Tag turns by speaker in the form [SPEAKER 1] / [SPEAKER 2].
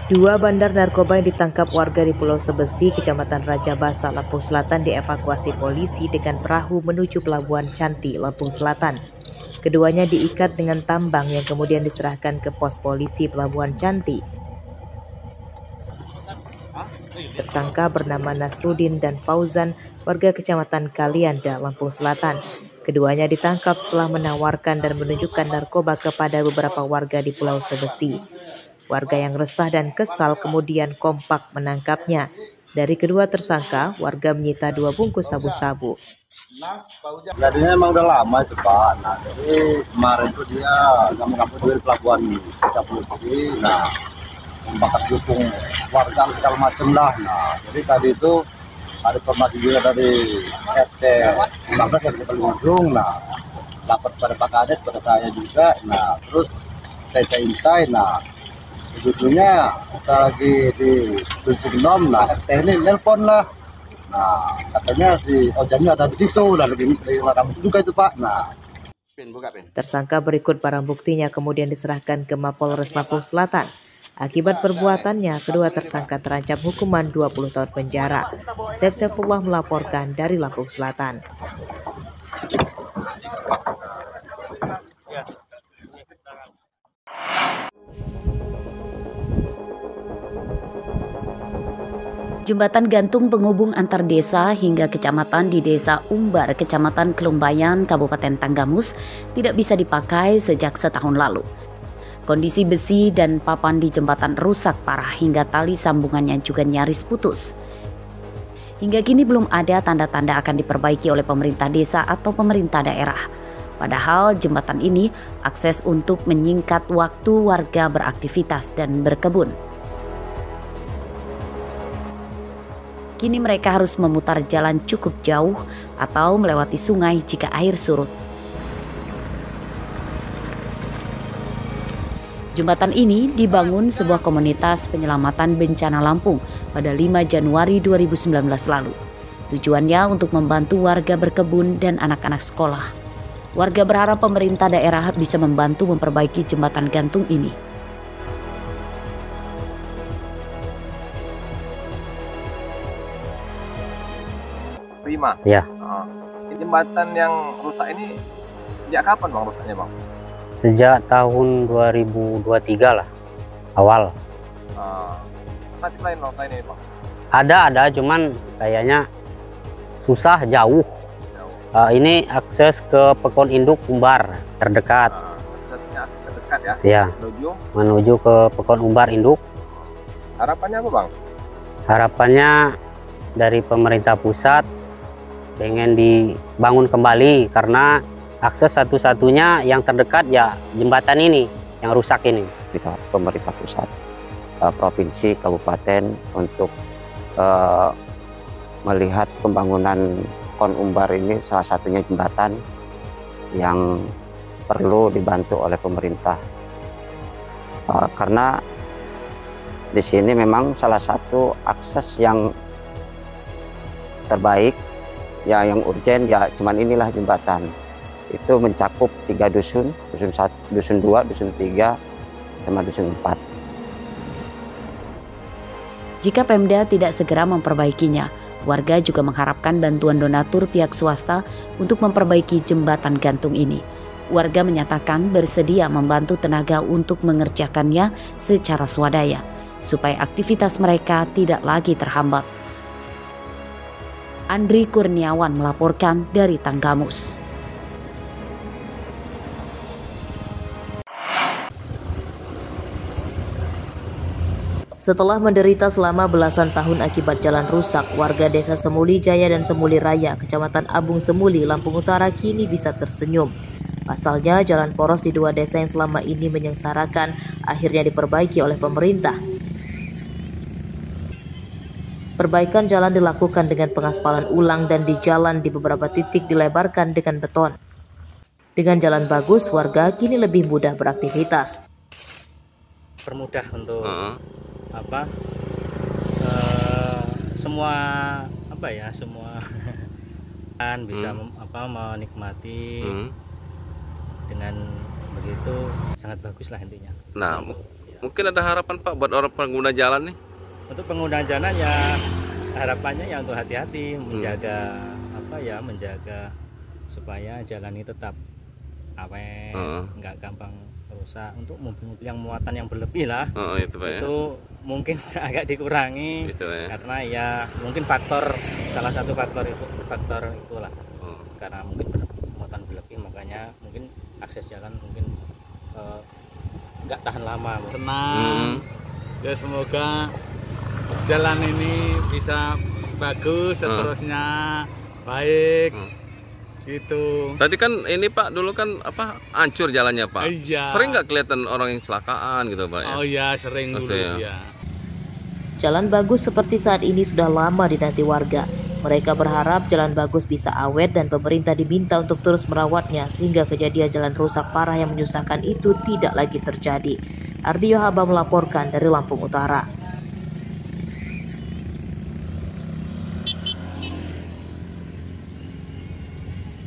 [SPEAKER 1] Dua bandar narkoba yang ditangkap warga di Pulau Sebesi, Kecamatan Raja Basa, Lampung Selatan dievakuasi polisi dengan perahu menuju Pelabuhan Cantik, Lampung Selatan. Keduanya diikat dengan tambang yang kemudian diserahkan ke pos polisi Pelabuhan Cantik. Tersangka bernama Nasrudin dan Fauzan, warga Kecamatan Kalianda, Lampung Selatan. Keduanya ditangkap setelah menawarkan dan menunjukkan narkoba kepada beberapa warga di Pulau Sebesi. Warga yang resah dan kesal kemudian kompak menangkapnya. Dari kedua tersangka, warga menyita 2 bungkus sabu-sabu.
[SPEAKER 2] Jadinya emang udah lama itu Pak. Nah, jadi kemarin tuh dia kampung-kampung dari pelabuhan Capulusi. Nah, membakar dukung warga segala macam lah. Nah, jadi tadi itu ada informasi juga dari RT 15 RT Ujung. Nah, lapor pada Pak Kades, pada saya juga. Nah, terus saya intai. Nah, sebetulnya kita lagi di Nom. Nah, RT ini nelpon lah. Nah, katanya si Ojannya ada di situ, dan lebih dari makam juga itu Pak. Nah,
[SPEAKER 1] tersangka berikut barang buktinya kemudian diserahkan ke Mapolres Lampung Selatan. Akibat perbuatannya, kedua tersangka terancam hukuman 20 tahun penjara. Saifullah melaporkan dari Lampung Selatan.
[SPEAKER 3] Jembatan gantung penghubung antar desa hingga kecamatan di Desa Umbar, Kecamatan Kelumbayan, Kabupaten Tanggamus tidak bisa dipakai sejak setahun lalu. Kondisi besi dan papan di jembatan rusak parah hingga tali sambungannya juga nyaris putus. Hingga kini belum ada tanda-tanda akan diperbaiki oleh pemerintah desa atau pemerintah daerah. Padahal jembatan ini akses untuk menyingkat waktu warga beraktivitas dan berkebun. Kini mereka harus memutar jalan cukup jauh atau melewati sungai jika air surut. Jembatan ini dibangun sebuah komunitas penyelamatan bencana Lampung pada 5 Januari 2019 lalu. Tujuannya untuk membantu warga berkebun dan anak-anak sekolah. Warga berharap pemerintah daerah bisa membantu memperbaiki jembatan gantung ini.
[SPEAKER 4] Prima.
[SPEAKER 5] Ya.
[SPEAKER 4] Jembatan yang rusak ini sejak kapan Bang rusaknya Bang?
[SPEAKER 5] Sejak tahun 2023 lah, awal.
[SPEAKER 4] Nanti lain bangsa ini Bang?
[SPEAKER 5] Ada, cuman kayaknya susah, jauh. Ini akses ke Pekon Induk Umbar terdekat.
[SPEAKER 4] Akses terdekat ya?
[SPEAKER 5] Ya, menuju ke Pekon Umbar Induk.
[SPEAKER 4] Harapannya apa Bang?
[SPEAKER 5] Harapannya dari pemerintah pusat pengen dibangun kembali, karena akses satu-satunya yang terdekat ya jembatan ini yang rusak ini.
[SPEAKER 6] Pemerintah pusat, provinsi, kabupaten untuk melihat pembangunan Pekon Umbar ini, salah satunya jembatan yang perlu dibantu oleh pemerintah, karena di sini memang salah satu akses yang terbaik ya, yang urgen ya cuman inilah jembatan. Itu mencakup 3 dusun, dusun 1, dusun 2, dusun 3, sama dusun 4.
[SPEAKER 3] Jika Pemda tidak segera memperbaikinya, warga juga mengharapkan bantuan donatur pihak swasta untuk memperbaiki jembatan gantung ini. Warga menyatakan bersedia membantu tenaga untuk mengerjakannya secara swadaya, supaya aktivitas mereka tidak lagi terhambat. Andri Kurniawan melaporkan dari Tanggamus.
[SPEAKER 1] Setelah menderita selama belasan tahun akibat jalan rusak, warga desa Semuli Jaya dan Semuli Raya, Kecamatan Abung Semuli, Lampung Utara kini bisa tersenyum. Pasalnya, jalan poros di dua desa yang selama ini menyengsarakan akhirnya diperbaiki oleh pemerintah. Perbaikan jalan dilakukan dengan pengaspalan ulang dan di jalan di beberapa titik dilebarkan dengan beton. Dengan jalan bagus, warga kini lebih mudah beraktivitas.
[SPEAKER 7] Permudah untuk semua semua kan bisa menikmati dengan begitu, sangat bagus lah intinya.
[SPEAKER 8] Nah, Mungkin ada harapan Pak buat orang pengguna jalan nih?
[SPEAKER 7] Untuk pengguna jalan ya harapannya ya untuk hati-hati, menjaga menjaga supaya jalan ini tetap awet, nggak gampang rusak. Untuk mobil-mobil yang muatan yang berlebih lah,
[SPEAKER 8] itu Pak,
[SPEAKER 7] itu mungkin agak dikurangi
[SPEAKER 8] gitu, ya.
[SPEAKER 7] Karena ya mungkin salah satu faktor itulah, karena mungkin muatan berlebih, makanya mungkin akses jalan mungkin nggak tahan lama.
[SPEAKER 9] Tenang, ya semoga jalan ini bisa bagus, seterusnya baik, gitu.
[SPEAKER 8] Tadi kan ini Pak, dulu kan hancur jalannya Pak.
[SPEAKER 9] Iya.
[SPEAKER 8] Sering nggak kelihatan orang yang kecelakaan gitu Pak?
[SPEAKER 9] Oh iya, sering dulu ya.
[SPEAKER 1] Jalan bagus seperti saat ini sudah lama dinanti warga. Mereka berharap jalan bagus bisa awet dan pemerintah diminta untuk terus merawatnya sehingga kejadian jalan rusak parah yang menyusahkan itu tidak lagi terjadi. Ardi Yohaba melaporkan dari Lampung Utara.